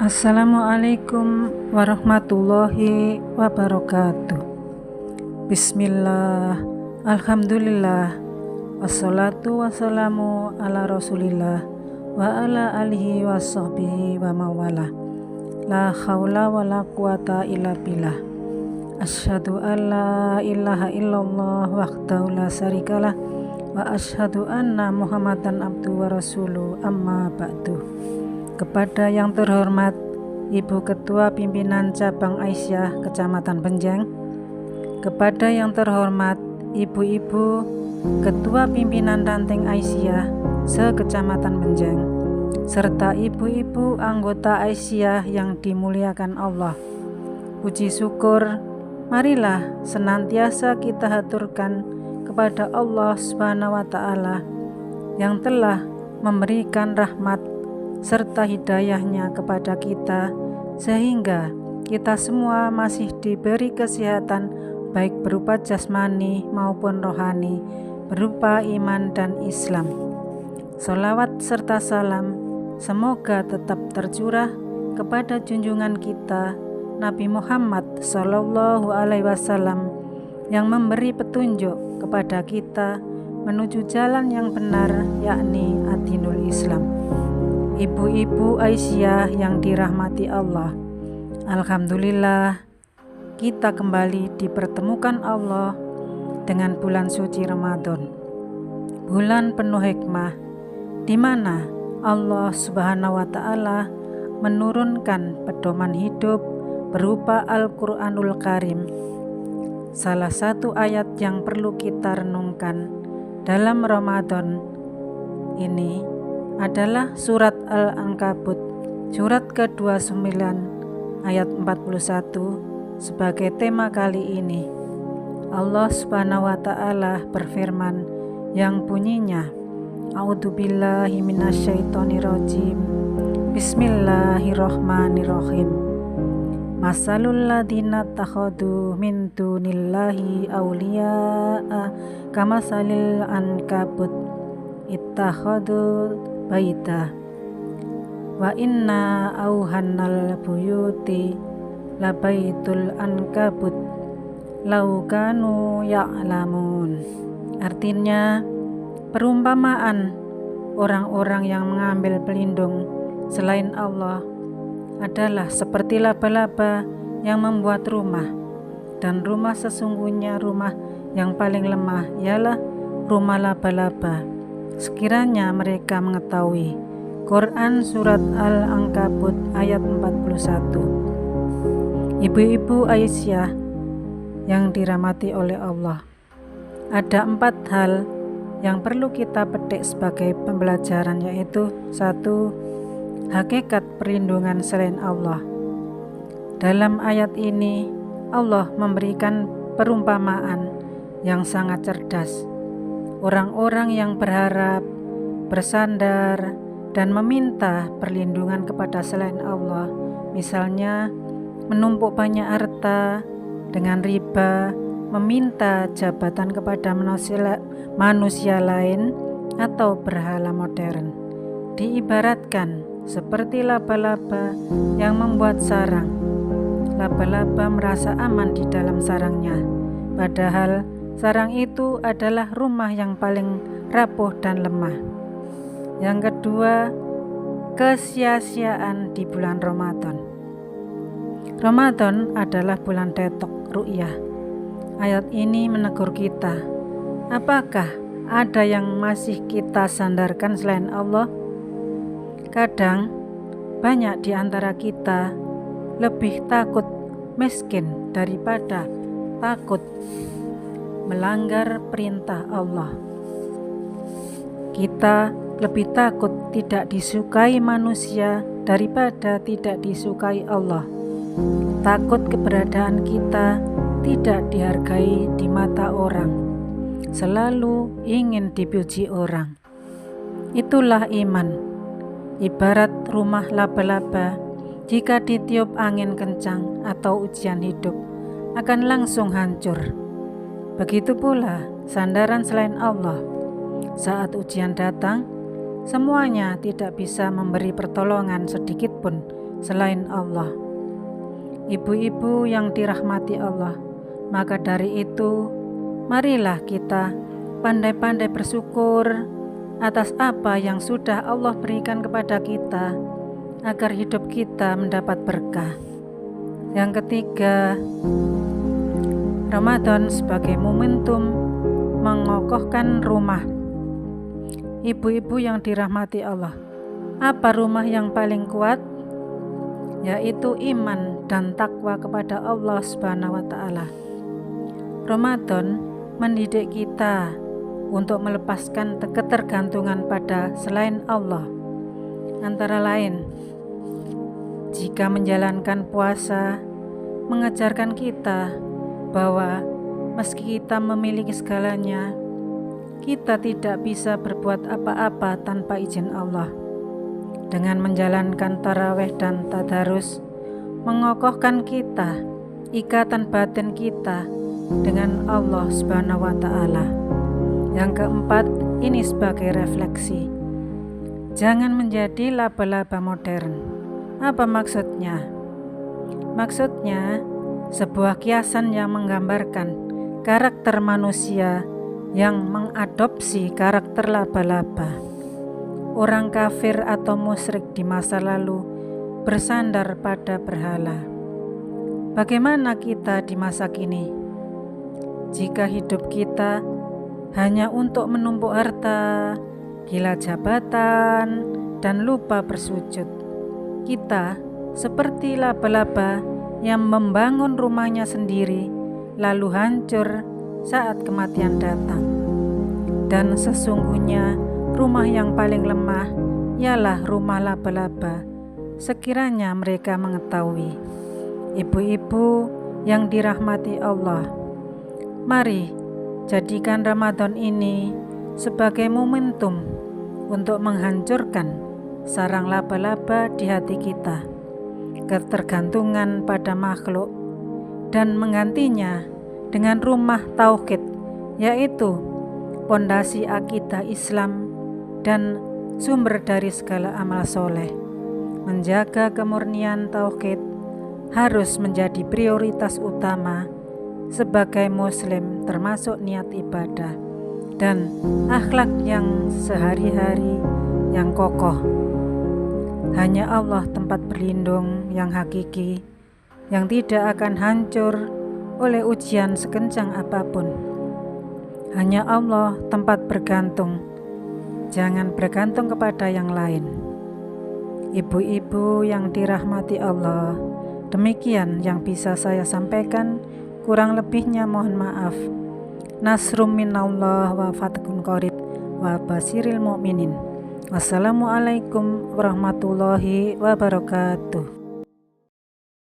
Assalamualaikum warahmatullahi wabarakatuh. Bismillah, alhamdulillah, wassalatu wassalamu ala rasulillah wa ala alihi wa sahbihi wa mawala. La khawla wa la quwata illa billah. Asyhadu an la ilaha illallah wahdahu la syarikalah wa asyhadu anna muhammadan abduhu wa rasuluh, amma ba'du. Kepada yang terhormat Ibu Ketua Pimpinan Cabang Aisyah Kecamatan Benjang, kepada yang terhormat Ibu-ibu Ketua Pimpinan Ranting Aisyah se-Kecamatan Benjang, serta ibu-ibu anggota Aisyah yang dimuliakan Allah. Puji syukur marilah senantiasa kita haturkan kepada Allah Subhanahu wa Ta'ala yang telah memberikan rahmat serta hidayahnya kepada kita, sehingga kita semua masih diberi kesehatan baik berupa jasmani maupun rohani, berupa iman dan Islam. Sholawat serta salam semoga tetap tercurah kepada junjungan kita Nabi Muhammad SAW yang memberi petunjuk kepada kita menuju jalan yang benar, yakni ad-dinul Islam. Ibu-ibu Aisyah yang dirahmati Allah, alhamdulillah kita kembali dipertemukan Allah dengan bulan suci Ramadan, bulan penuh hikmah, di mana Allah Subhanahu wa Ta'ala menurunkan pedoman hidup berupa Al-Quranul Karim. Salah satu ayat yang perlu kita renungkan dalam Ramadan ini adalah surat Al-Ankabut, surat ke-29 ayat 41 sebagai tema kali ini. Allah Subhanahu wa Ta'ala berfirman yang bunyinya, A'udzubillahi minasyaitonirrajim, Bismillahirrahmanirrahim. Masalul ladina takhadu min dunillahi awliya'a kamasalil ankabut ittakhadu baita wa inna auhannal buyuti labaitul ankabut lau kanu ya'lamun. Artinya, perumpamaan orang-orang yang mengambil pelindung selain Allah adalah seperti laba-laba yang membuat rumah, dan rumah sesungguhnya rumah yang paling lemah ialah rumah laba-laba. Sekiranya mereka mengetahui. Quran Surat Al-Ankabut ayat 41. Ibu-ibu Aisyah yang dirahmati oleh Allah, ada 4 hal yang perlu kita petik sebagai pembelajaran, yaitu 1. Hakikat perlindungan selain Allah. Dalam ayat ini Allah memberikan perumpamaan yang sangat cerdas. Orang-orang yang berharap, bersandar, dan meminta perlindungan kepada selain Allah, misalnya menumpuk banyak harta dengan riba, meminta jabatan kepada manusia lain, atau berhala modern, diibaratkan seperti laba-laba yang membuat sarang. Laba-laba merasa aman di dalam sarangnya, padahal sarang itu adalah rumah yang paling rapuh dan lemah. Yang kedua, kesia-siaan di bulan Ramadan. Ramadan adalah bulan detok ru'yah. Ayat ini menegur kita, apakah ada yang masih kita sandarkan selain Allah? Kadang banyak di antara kita lebih takut miskin daripada takut melanggar perintah Allah. Kita lebih takut tidak disukai manusia daripada tidak disukai Allah. Takut keberadaan kita tidak dihargai di mata orang, selalu ingin dipuji orang. Itulah iman, ibarat rumah laba-laba, jika ditiup angin kencang atau ujian hidup, akan langsung hancur. Begitu pula sandaran selain Allah. Saat ujian datang, semuanya tidak bisa memberi pertolongan sedikit pun selain Allah. Ibu-ibu yang dirahmati Allah, maka dari itu, marilah kita pandai-pandai bersyukur atas apa yang sudah Allah berikan kepada kita, agar hidup kita mendapat berkah. Yang ketiga, Ramadan sebagai momentum mengokohkan rumah. Ibu-ibu yang dirahmati Allah, apa rumah yang paling kuat? Yaitu iman dan takwa kepada Allah Subhanahu wa Ta'ala. Ramadan mendidik kita untuk melepaskan ketergantungan pada selain Allah. Antara lain, jika menjalankan puasa, mengajarkan kita bahwa meski kita memiliki segalanya, kita tidak bisa berbuat apa-apa tanpa izin Allah. Dengan menjalankan tarawih dan tadarus, mengokohkan kita, ikatan batin kita dengan Allah Subhanahu wa Ta'ala. Yang keempat, ini sebagai refleksi. Jangan menjadi laba-laba modern. Apa maksudnya? Maksudnya, sebuah kiasan yang menggambarkan karakter manusia yang mengadopsi karakter laba-laba. Orang kafir atau musyrik di masa lalu bersandar pada berhala. Bagaimana kita di masa kini? Jika hidup kita hanya untuk menumpuk harta, gila jabatan, dan lupa bersujud, kita seperti laba-laba yang membangun rumahnya sendiri lalu hancur saat kematian datang. Dan sesungguhnya rumah yang paling lemah ialah rumah laba-laba, sekiranya mereka mengetahui. Ibu-ibu yang dirahmati Allah, mari jadikan Ramadan ini sebagai momentum untuk menghancurkan sarang laba-laba di hati kita, ketergantungan pada makhluk, dan menggantinya dengan rumah tauhid, yaitu pondasi akidah Islam dan sumber dari segala amal soleh. Menjaga kemurnian tauhid harus menjadi prioritas utama sebagai muslim, termasuk niat ibadah dan akhlak yang sehari-hari yang kokoh. Hanya Allah tempat berlindung yang hakiki, yang tidak akan hancur oleh ujian sekencang apapun. Hanya Allah tempat bergantung, jangan bergantung kepada yang lain. Ibu-ibu yang dirahmati Allah, demikian yang bisa saya sampaikan, kurang lebihnya mohon maaf. Nasrum minallah wa fathun qarib wa basiril mu'minin. Wassalamualaikum warahmatullahi wabarakatuh.